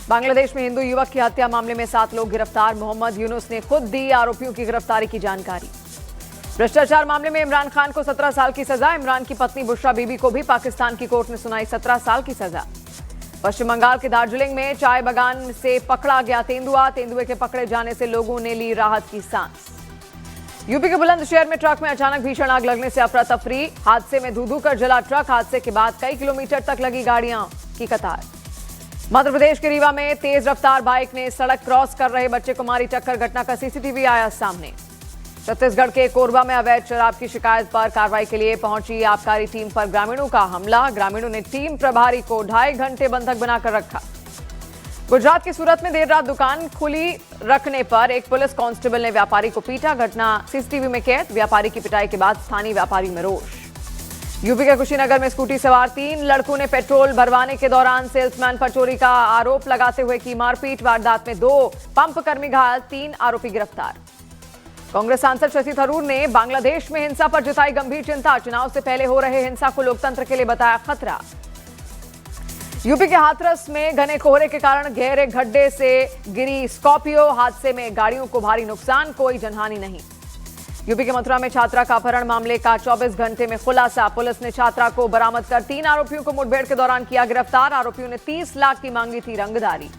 बांग्लादेश में हिंदू युवक की हत्या मामले में 7 लोग गिरफ्तार। मोहम्मद यूनुस ने खुद दी आरोपियों की गिरफ्तारी की जानकारी। भ्रष्टाचार मामले में इमरान खान को 17 साल की सजा। इमरान की पत्नी बुशरा बीबी को भी पाकिस्तान की कोर्ट ने सुनाई 17 साल की सजा। पश्चिम बंगाल के दार्जिलिंग में चाय बागान से पकड़ा गया तेंदुआ। तेंदुए के पकड़े जाने से लोगों ने ली राहत की सांस। यूपी के बुलंदशहर में ट्रक में अचानक भीषण आग लगने से अफरा तफरी। हादसे में धू-धू कर जला ट्रक। हादसे के बाद कई किलोमीटर तक लगी गाड़ियां की कतार। मध्य प्रदेश के रीवा में तेज रफ्तार बाइक ने सड़क क्रॉस कर रहे बच्चे को मारी टक्कर। घटना का सीसीटीवी आया सामने। छत्तीसगढ़ के कोरबा में अवैध शराब की शिकायत पर कार्रवाई के लिए पहुंची आबकारी टीम पर ग्रामीणों का हमला। ग्रामीणों ने टीम प्रभारी को 2.5 घंटे बंधक बनाकर रखा। गुजरात की सूरत में देर रात दुकान खुली रखने पर एक पुलिस कांस्टेबल ने व्यापारी को पीटा। घटना सीसीटीवी में कैद। व्यापारी की पिटाई के बाद स्थानीय व्यापारी में रोष। यूपी के कुशीनगर में स्कूटी सवार 3 लड़कों ने पेट्रोल भरवाने के दौरान सेल्समैन पर चोरी का आरोप लगाते हुए की मारपीट। वारदात में 2 पंप कर्मी घायल, 3 आरोपी गिरफ्तार। कांग्रेस सांसद शशि थरूर ने बांग्लादेश में हिंसा पर जताई गंभीर चिंता। चुनाव से पहले हो रहे हिंसा को लोकतंत्र के लिए बताया खतरा। यूपी के हाथरस में घने कोहरे के कारण गहरे गड्ढे से गिरी स्कॉर्पियो। हादसे में गाड़ियों को भारी नुकसान, कोई जनहानि नहीं। यूपी के मथुरा में छात्रा का अपहरण मामले का 24 घंटे में खुलासा। पुलिस ने छात्रा को बरामद कर 3 आरोपियों को मुठभेड़ के दौरान किया गिरफ्तार। आरोपियों ने 30 लाख की मांगी थी रंगदारी।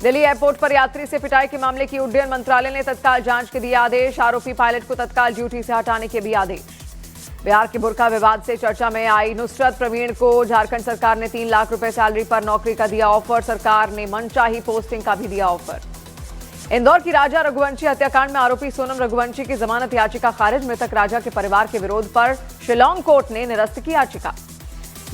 दिल्ली एयरपोर्ट पर यात्री से पिटाई के मामले की उड्डयन मंत्रालय ने तत्काल जांच के दिए आदेश। आरोपी पायलट को तत्काल ड्यूटी से हटाने के भी आदेश। बिहार के बुर्का विवाद से चर्चा में आई नुसरत प्रवीण को झारखंड सरकार ने 3 लाख रुपए सैलरी पर नौकरी का दिया ऑफर। सरकार ने मनचाही पोस्टिंग का भी दिया ऑफर। इंदौर की राजा रघुवंशी हत्याकांड में आरोपी सोनम रघुवंशी की जमानत याचिका खारिज। मृतक राजा के परिवार के विरोध पर शिलांग कोर्ट ने निरस्त की याचिका।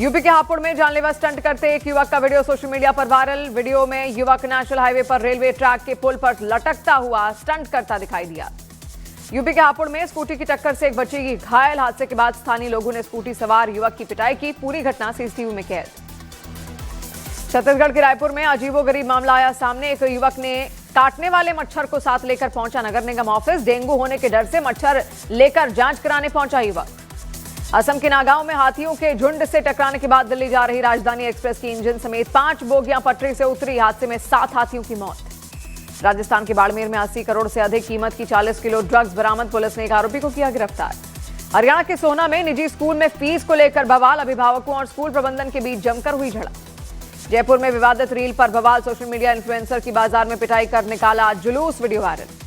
यूपी के हापुड़ में जानलेवा स्टंट करते एक युवक का वीडियो सोशल मीडिया पर वायरल। वीडियो में युवक नेशनल हाईवे पर रेलवे ट्रैक के पुल पर लटकता हुआ स्टंट करता दिखाई दिया। यूपी के हापुड़ में स्कूटी की टक्कर से एक बच्ची की घायल। हादसे के बाद स्थानीय लोगों ने स्कूटी सवार युवक की पिटाई की। पूरी घटना सीसीटीवी में कैद। छत्तीसगढ़ के रायपुर में अजीबोगरीब मामला आया सामने। एक युवक ने काटने वाले मच्छर को साथ लेकर पहुंचा नगर निगम ऑफिस। डेंगू होने के डर से मच्छर लेकर जांच कराने पहुंचा युवक। असम के नागांव में हाथियों के झुंड से टकराने के बाद दिल्ली जा रही राजधानी एक्सप्रेस की इंजन समेत 5 बोगियां पटरी से उतरी। हादसे में 7 हाथियों की मौत। राजस्थान के बाड़मेर में 80 करोड़ से अधिक कीमत की 40 किलो ड्रग्स बरामद। पुलिस ने एक आरोपी को किया गिरफ्तार। हरियाणा के सोहना में निजी स्कूल में फीस को लेकर बवाल। अभिभावकों और स्कूल प्रबंधन के बीच जमकर हुई झड़प। जयपुर में विवादित रील पर बवाल। सोशल मीडिया इन्फ्लुएंसर की बाजार में पिटाई कर निकाला जुलूस। Video viral.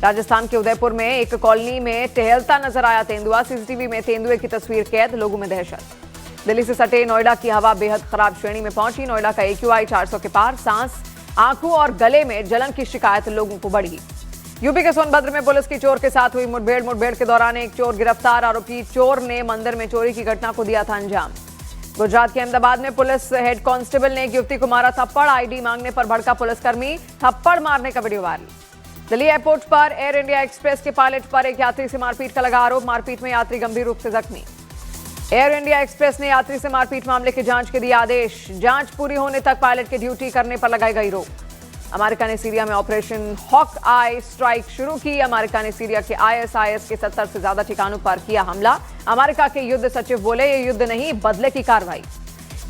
राजस्थान के उदयपुर में एक कॉलोनी में टहलता नजर आया तेंदुआ। सीसीटीवी में तेंदुए की तस्वीर कैद। लोगों में दहशत। दिल्ली से सटे नोएडा की हवा बेहद खराब श्रेणी में पहुंची। नोएडा का AQI 400 के पार। सांस, आंखों और गले में जलन की शिकायत लोगों को बढ़ी। यूपी के सोनभद्र में पुलिस की चोर के साथ हुई मुठभेड़ के दौरान एक चोर गिरफ्तार। आरोपी चोर ने मंदिर में चोरी की घटना को दिया था अंजाम। गुजरात के अहमदाबाद में पुलिस हेड कांस्टेबल ने एक युवती को मारा थप्पड़। ID मांगने पर भड़का पुलिसकर्मी। थप्पड़ मारने का वीडियो वायरल। दिल्ली एयरपोर्ट पर एयर इंडिया एक्सप्रेस के पायलट पर एक यात्री से मारपीट का लगा आरोप। मारपीट में यात्री गंभीर रूप से जख्मी। एयर इंडिया एक्सप्रेस ने यात्री से मारपीट मामले की जांच के दिए आदेश। जांच पूरी होने तक पायलट की ड्यूटी करने पर लगाई गई रोक। अमेरिका ने सीरिया में ऑपरेशन हॉक आई स्ट्राइक शुरू की। अमेरिका ने सीरिया के ISIS के 70 से ज्यादा ठिकानों पर किया हमला। अमेरिका के युद्ध सचिव बोले, ये युद्ध नहीं, बदले की कार्रवाई।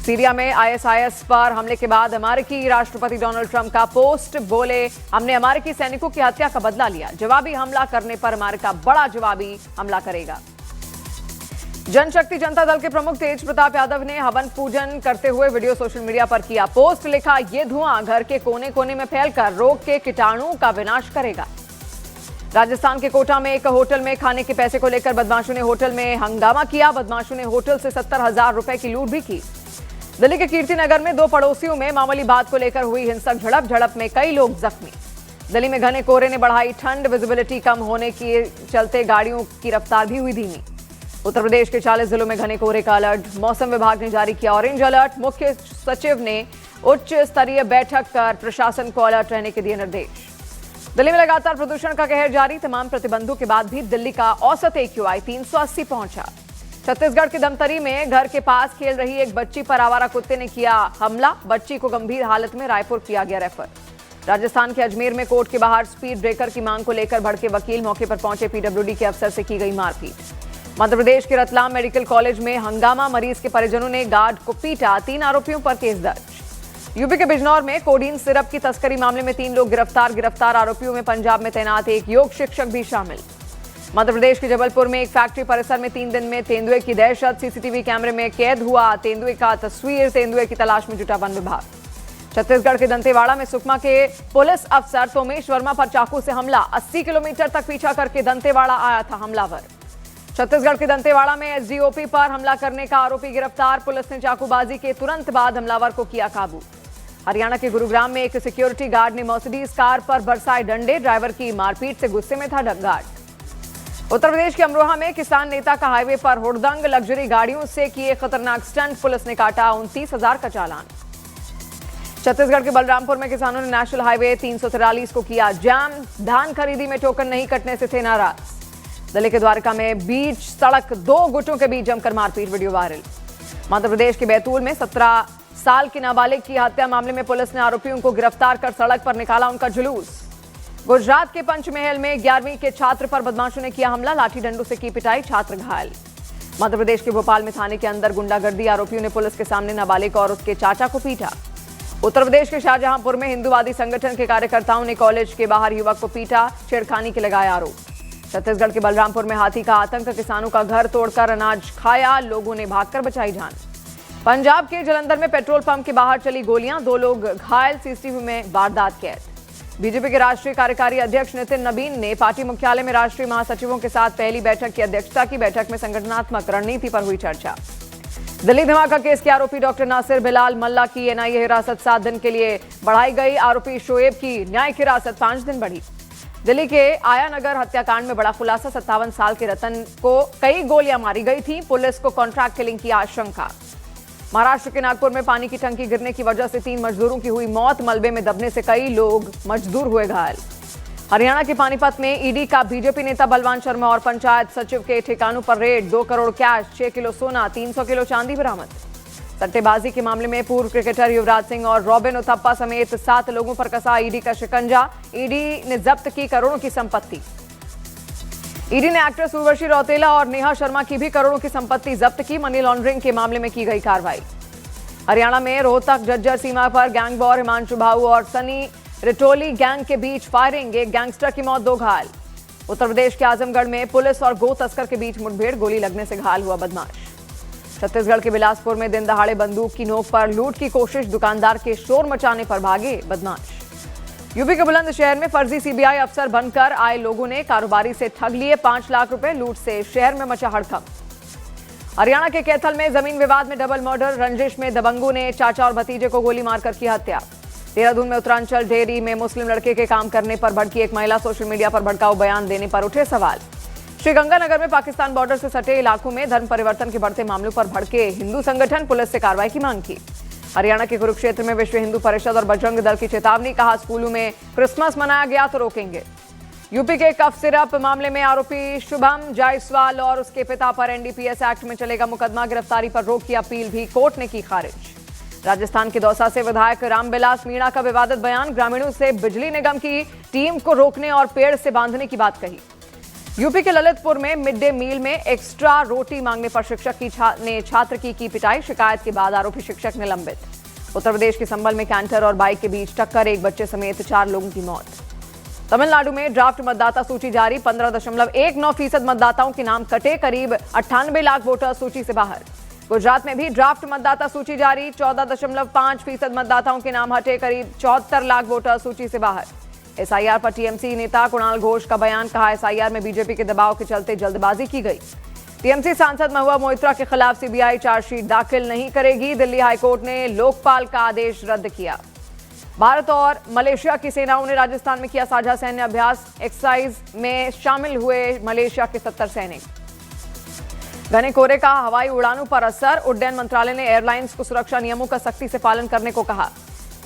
सीरिया में ISIS पर हमले के बाद अमेरिकी राष्ट्रपति डोनाल्ड ट्रंप का पोस्ट। बोले, हमने अमेरिकी सैनिकों की हत्या का बदला लिया। जवाबी हमला करने पर अमेरिका बड़ा जवाबी हमला करेगा। जनशक्ति जनता दल के प्रमुख तेज प्रताप यादव ने हवन पूजन करते हुए वीडियो सोशल मीडिया पर किया पोस्ट। लिखा, ये धुआं घर के कोने कोने में फैलकर रोग के कीटाणुओं का विनाश करेगा। राजस्थान के कोटा में एक होटल में खाने के पैसे को लेकर बदमाशों ने होटल में हंगामा किया। बदमाशों ने होटल से 70,000 रुपए की लूट भी की। दिल्ली के कीर्तिनगर में 2 पड़ोसियों में मामूली बात को लेकर हुई हिंसक झड़प में कई लोग जख्मी। दिल्ली में घने कोहरे ने बढ़ाई ठंड। विजिबिलिटी कम होने के चलते गाड़ियों की रफ्तार भी हुई धीमी। उत्तर प्रदेश के 40 जिलों में घने कोहरे का अलर्ट। मौसम विभाग ने जारी किया ऑरेंज अलर्ट। मुख्य सचिव ने उच्च स्तरीय बैठक कर प्रशासन को अलर्ट रहने के दिए निर्देश। दिल्ली में लगातार प्रदूषण का कहर जारी। तमाम प्रतिबंधों के बाद भी दिल्ली का औसत AQI 380 पहुंचा। छत्तीसगढ़ के दमतरी में घर के पास खेल रही एक बच्ची पर आवारा कुत्ते ने किया हमला। बच्ची को गंभीर हालत में रायपुर किया गया रेफर। राजस्थान के अजमेर में कोर्ट के बाहर स्पीड ब्रेकर की मांग को लेकर भड़के वकील। मौके पर पहुंचे PWD के अफसर से की गई मारपीट। मध्य प्रदेश के रतलाम मेडिकल कॉलेज में हंगामा। मरीज के परिजनों ने गार्ड को पीटा। 3 आरोपियों पर केस दर्ज। यूपी के बिजनौर में कोडीन सिरप की तस्करी मामले में 3 लोग गिरफ्तार आरोपियों में पंजाब में तैनात एक योग शिक्षक भी शामिल। मध्य प्रदेश के जबलपुर में एक फैक्ट्री परिसर में 3 दिन में तेंदुए की दहशत, सीसीटीवी कैमरे में कैद हुआ तेंदुए का तस्वीर, तेंदुए की तलाश में जुटा वन विभाग। छत्तीसगढ़ के दंतेवाड़ा में सुकमा के पुलिस अफसर तोमेश वर्मा पर चाकू से हमला, 80 किलोमीटर तक पीछा करके दंतेवाड़ा आया था हमलावर। छत्तीसगढ़ के दंतेवाड़ा में एसडीओपी पर हमला करने का आरोपी गिरफ्तार, पुलिस ने चाकूबाजी के तुरंत बाद हमलावर को किया काबू। हरियाणा के गुरुग्राम में एक सिक्योरिटी गार्ड ने मर्सिडीज कार पर बरसाए डंडे, ड्राइवर की मारपीट से गुस्से में था गार्ड। उत्तर प्रदेश के अमरोहा में किसान नेता का हाईवे पर हुड़दंग, लग्जरी गाड़ियों से किए खतरनाक स्टंट, पुलिस ने काटा 29,000 का चालान। छत्तीसगढ़ के बलरामपुर में किसानों ने नेशनल हाईवे 343 को किया जाम, धान खरीदी में टोकन नहीं कटने से थे नाराज। दिल्ली के द्वारका में बीच सड़क 2 गुटों के बीच जमकर मारपीट, वीडियो वायरल। मध्य प्रदेश के बैतूल में 17 साल की नाबालिग की हत्या मामले में पुलिस ने आरोपियों को गिरफ्तार कर सड़क पर निकाला उनका जुलूस। गुजरात के पंचमहल में 11वीं के छात्र पर बदमाशों ने किया हमला, लाठी डंडों से की पिटाई, छात्र घायल। मध्य प्रदेश के भोपाल में थाने के अंदर गुंडागर्दी, आरोपियों ने पुलिस के सामने नाबालिग और उसके चाचा को पीटा। उत्तर प्रदेश के शाहजहांपुर में हिंदूवादी संगठन के कार्यकर्ताओं ने कॉलेज के बाहर युवक को पीटा, छेड़खानी के लगाए आरोप। छत्तीसगढ़ के बलरामपुर में हाथी का आतंक, किसानों का घर तोड़कर अनाज खाया, लोगों ने भागकर बचाई जान। पंजाब के जलंधर में पेट्रोल पंप के बाहर चली गोलियां, 2 लोग घायल, सीसीटीवी में वारदात कैद। बीजेपी के राष्ट्रीय कार्यकारी अध्यक्ष नितिन नबीन ने पार्टी मुख्यालय में राष्ट्रीय महासचिवों के साथ पहली बैठक की अध्यक्षता की। बैठक में संगठनात्मक रणनीति पर हुई चर्चा। दिल्ली धमाका केस के आरोपी डॉक्टर नासिर बिलाल मल्ला की एनआईए हिरासत 7 दिन के लिए बढ़ाई गई। आरोपी शोएब की न्यायिक हिरासत 5 दिन बढ़ी। दिल्ली के आयानगर हत्याकांड में बड़ा खुलासा, 57 साल के रतन को कई गोलियां मारी गई थी, पुलिस को कॉन्ट्रैक्ट किलिंग की आशंका। महाराष्ट्र के नागपुर में पानी की टंकी गिरने की वजह से 3 मजदूरों की हुई मौत, मलबे में दबने से कई लोग मजदूर हुए घायल। हरियाणा के पानीपत में ईडी का बीजेपी नेता बलवान शर्मा और पंचायत सचिव के ठिकानों पर रेड, 2 करोड़ कैश, 6 किलो सोना, 300 किलो चांदी बरामद। सट्टेबाजी के मामले में पूर्व क्रिकेटर युवराज सिंह और रॉबिन उथप्पा समेत 7 लोगों पर कसा ईडी का शिकंजा, ईडी ने जब्त की करोड़ों की संपत्ति। ईडी ने एक्ट्रेस उर्वशी रौतेला और नेहा शर्मा की भी करोड़ों की संपत्ति जब्त की, मनी लॉन्ड्रिंग के मामले में की गई कार्रवाई। हरियाणा में रोहतक झज्जर सीमा पर गैंग वॉर, हिमांशु भाऊ और सनी रिटोली गैंग के बीच फायरिंग, एक गैंगस्टर की मौत, 2 घायल। उत्तर प्रदेश के आजमगढ़ में पुलिस और गो तस्कर के बीच मुठभेड़, गोली लगने से घायल हुआ बदमाश। छत्तीसगढ़ के बिलासपुर में दिन दहाड़े बंदूक की नोक पर लूट की कोशिश, दुकानदार के शोर मचाने पर भागे बदमाश। यूपी के बुलंदशहर में फर्जी सीबीआई अफसर बनकर आए लोगों ने कारोबारी से ठग लिए 5 लाख रुपए, लूट से शहर में मचा हड़कंप। हरियाणा के कैथल में जमीन विवाद में डबल मर्डर, रंजिश में दबंगों ने चाचा और भतीजे को गोली मारकर की हत्या। देहरादून में उत्तरांचल डेयरी में मुस्लिम लड़के के काम करने पर भड़की एक महिला, सोशल मीडिया पर भड़काऊ बयान देने पर उठे सवाल। श्रीगंगानगर में पाकिस्तान बॉर्डर से सटे इलाकों में धर्म परिवर्तन के बढ़ते मामलों पर भड़के हिंदू संगठन, पुलिस से कार्रवाई की मांग की। हरियाणा के कुरुक्षेत्र में विश्व हिंदू परिषद और बजरंग दल की चेतावनी, कहा स्कूलों में क्रिसमस मनाया गया तो रोकेंगे। यूपी के कफ सिरप मामले में आरोपी शुभम जायसवाल और उसके पिता पर एनडीपीएस एक्ट में चलेगा मुकदमा, गिरफ्तारी पर रोक की अपील भी कोर्ट ने की खारिज। राजस्थान के दौसा से विधायक रामविलास मीणा का विवादित बयान, ग्रामीणों से बिजली निगम की टीम को रोकने और पेड़ से बांधने की बात कही। यूपी के ललितपुर में मिड डे मील में एक्स्ट्रा रोटी मांगने पर शिक्षक ने छात्र की पिटाई, शिकायत के बाद आरोपी शिक्षक निलंबित। उत्तर प्रदेश के संभल में कैंटर और बाइक के बीच टक्कर, 1 बच्चे समेत 4 लोगों की मौत। तमिलनाडु में ड्राफ्ट मतदाता सूची जारी, 15.19% मतदाताओं के नाम कटे, करीब 98 लाख वोटर सूची से बाहर। गुजरात में भी ड्राफ्ट मतदाता सूची जारी, 14.5% मतदाताओं के नाम हटे, करीब 74 लाख वोटर सूची से बाहर। एसआईआर पर टीएमसी नेता कुणाल घोष का बयान, कहा एसआईआर में बीजेपी के दबाव के चलते जल्दबाजी की गई। टीएमसी सांसद महुआ मोइत्रा के खिलाफ सीबीआई चार्जशीट दाखिल नहीं करेगी, दिल्ली हाईकोर्ट ने लोकपाल का आदेश रद्द किया। भारत और मलेशिया की सेनाओं ने राजस्थान में किया साझा सैन्य अभ्यास, एक्सरसाइज में शामिल हुए मलेशिया के 70 सैनिक। घने कोहरे का हवाई उड़ानों पर असर, उड्डयन मंत्रालय ने एयरलाइंस को सुरक्षा नियमों का सख्ती से पालन करने को कहा।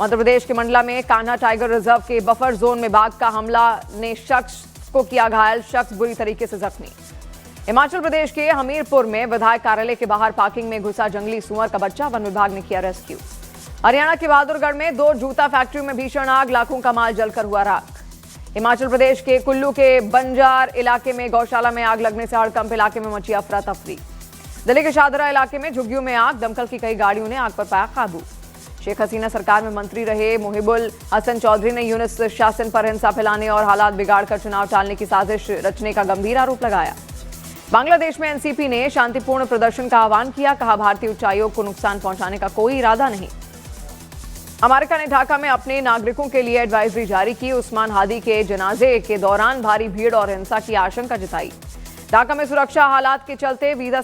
मध्य प्रदेश के मंडला में कान्हा टाइगर रिजर्व के बफर जोन में बाघ का हमला ने शख्स को किया घायल, शख्स बुरी तरीके से जख्मी। हिमाचल प्रदेश के हमीरपुर में विधायक कार्यालय के बाहर पार्किंग में घुसा जंगली सुअर का बच्चा, वन विभाग ने किया रेस्क्यू। हरियाणा के बहादुरगढ़ में 2 जूता फैक्ट्रियों में भीषण आग, लाखों का माल जलकर हुआ राख। हिमाचल प्रदेश के कुल्लू के बंजार इलाके में गौशाला में आग लगने से हड़कंप, इलाके में मची अफरा तफरी। दिल्ली के शाहदरा इलाके में झुग्गियों में आग, दमकल की कई गाड़ियों ने आग पर पाया काबू। शेख हसीना सरकार में मंत्री रहे मुहिबुल हसन चौधरी ने यूनुस शासन पर हिंसा फैलाने और हालात बिगाड़कर चुनाव टालने की साजिश रचने का गंभीर आरोप लगाया। बांग्लादेश में एनसीपी ने शांतिपूर्ण प्रदर्शन का आह्वान किया, कहा भारतीय उच्चायोग को नुकसान पहुंचाने का कोई इरादा नहीं। अमेरिका ने ढाका में अपने नागरिकों के लिए एडवाइजरी जारी की, उस्मान हादी के जनाजे के दौरान भारी भीड़ और हिंसा की आशंका जताई। ढाका में सुरक्षा हालात के चलते वीजा